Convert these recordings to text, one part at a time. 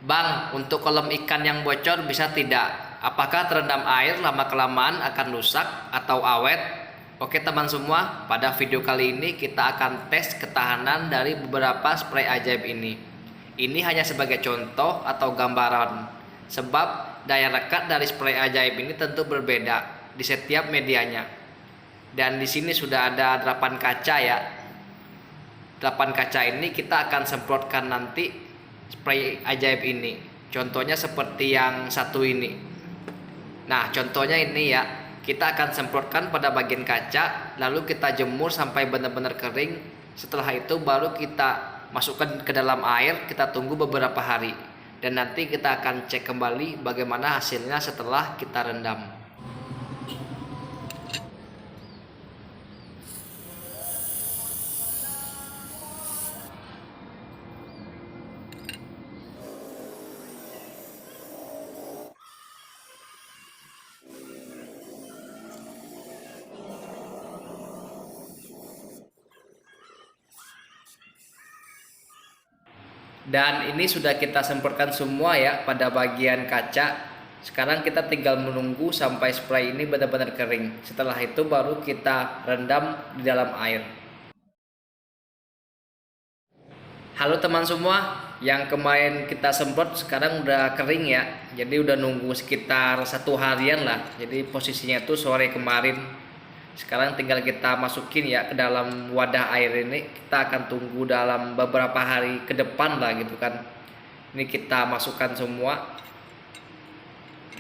Bang, untuk kolam ikan yang bocor bisa tidak? Apakah terendam air lama-kelamaan akan rusak atau awet? Oke teman semua, pada video kali ini kita akan tes ketahanan dari beberapa spray ajaib ini. Ini hanya sebagai contoh atau gambaran, sebab daya rekat dari spray ajaib ini tentu berbeda di setiap medianya. Dan di sini sudah ada 8 kaca ya. 8 kaca ini kita akan semprotkan nanti spray ajaib ini. Contohnya seperti yang satu ini. Nah, contohnya ini ya. Kita akan semprotkan pada bagian kaca, lalu kita jemur sampai benar-benar kering. Setelah itu baru kita masukkan ke dalam air, kita tunggu beberapa hari. Dan nanti kita akan cek kembali bagaimana hasilnya setelah kita rendam. Dan ini sudah kita semprotkan semua ya pada bagian kaca. Sekarang kita tinggal menunggu sampai spray ini benar-benar kering. Setelah itu baru kita rendam di dalam air. Halo teman semua, yang kemarin kita semprot sekarang udah kering ya. Jadi udah nunggu sekitar 1 harian lah. Jadi posisinya itu sore kemarin. Sekarang tinggal kita masukin ya ke dalam wadah air ini. Kita akan tunggu dalam beberapa hari ke depan lah gitu kan. Ini kita masukkan semua.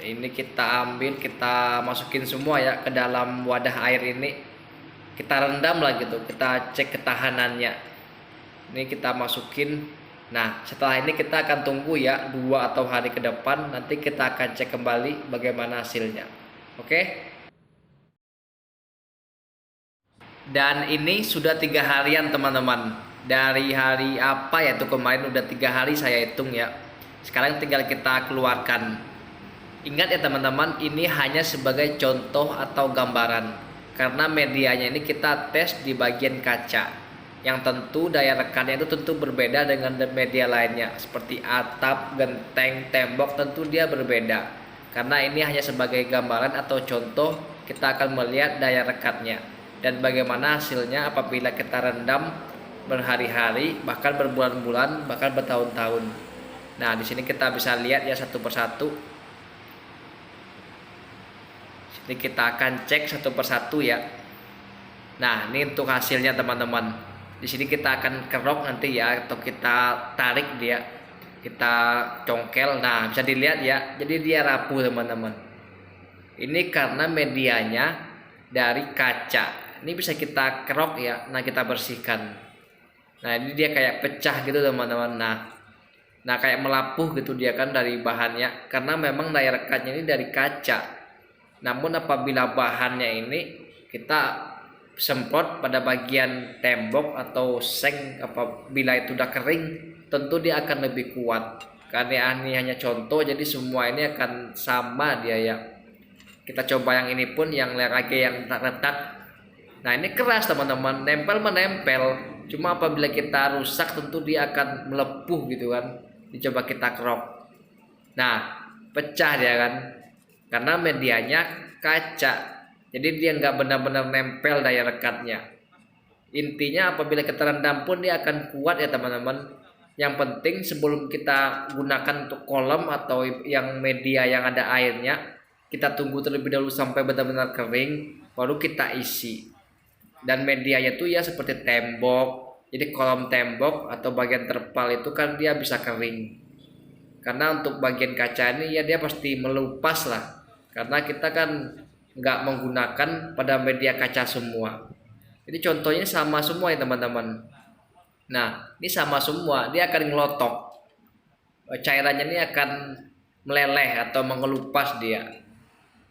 Ini kita ambil, kita masukin semua ya ke dalam wadah air ini. Kita rendam lah gitu, kita cek ketahanannya. Ini kita masukin. Nah, setelah ini kita akan tunggu ya 2 atau hari ke depan. Nanti kita akan cek kembali bagaimana hasilnya. Oke? Dan ini sudah 3 harian teman-teman. Dari hari apa ya tuh kemarin udah 3 hari saya hitung ya. Sekarang tinggal kita keluarkan. Ingat ya teman-teman, ini hanya sebagai contoh atau gambaran. Karena medianya ini kita tes di bagian kaca. Yang tentu daya rekannya itu tentu berbeda dengan media lainnya. Seperti atap, genteng, tembok tentu dia berbeda. Karena ini hanya sebagai gambaran atau contoh, kita akan melihat daya rekatnya. Dan bagaimana hasilnya apabila kita rendam berhari-hari, bahkan berbulan-bulan, bahkan bertahun-tahun. Nah, di sini kita bisa lihat ya satu persatu. Sini kita akan cek satu persatu ya. Nah, ini untuk hasilnya teman-teman. Di sini kita akan kerok nanti ya, atau kita tarik dia, kita congkel. Nah, bisa dilihat ya. Jadi dia rapuh teman-teman. Ini karena medianya dari kaca. Ini bisa kita kerok ya. Nah, kita bersihkan. Nah, ini dia kayak pecah gitu teman-teman. Nah kayak melapuh gitu dia kan dari bahannya. Karena memang daya rekatnya ini dari kaca. Namun apabila bahannya ini kita semprot pada bagian tembok atau seng, apabila itu udah kering, tentu dia akan lebih kuat. Karena ini hanya contoh, jadi semua ini akan sama dia ya. Kita coba yang ini pun, yang lagi yang retak. Nah, ini keras teman-teman, nempel menempel. Cuma apabila kita rusak tentu dia akan melepuh gitu kan. Dicoba kita kerok. Nah, pecah dia kan. Karena medianya kaca. Jadi dia nggak benar-benar nempel daya rekatnya. Intinya apabila kita rendam pun dia akan kuat ya teman-teman. Yang penting sebelum kita gunakan untuk kolam atau yang media yang ada airnya, kita tunggu terlebih dahulu sampai benar-benar kering, baru kita isi. Dan medianya tuh ya seperti tembok. Jadi kolom tembok atau bagian terpal itu kan dia bisa kering. Karena untuk bagian kaca ini ya dia pasti melupas lah. Karena kita kan nggak menggunakan pada media kaca semua. Jadi contohnya sama semua ya teman-teman. Nah, ini sama semua, dia akan ngelotok. Cairannya ini akan meleleh atau mengelupas dia.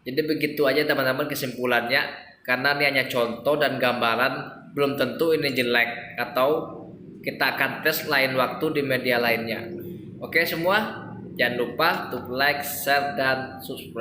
Jadi begitu aja teman-teman kesimpulannya. Karena ini hanya contoh dan gambaran, belum tentu ini jelek. Atau kita akan tes lain waktu di media lainnya. Oke semua, jangan lupa untuk like, share, dan subscribe.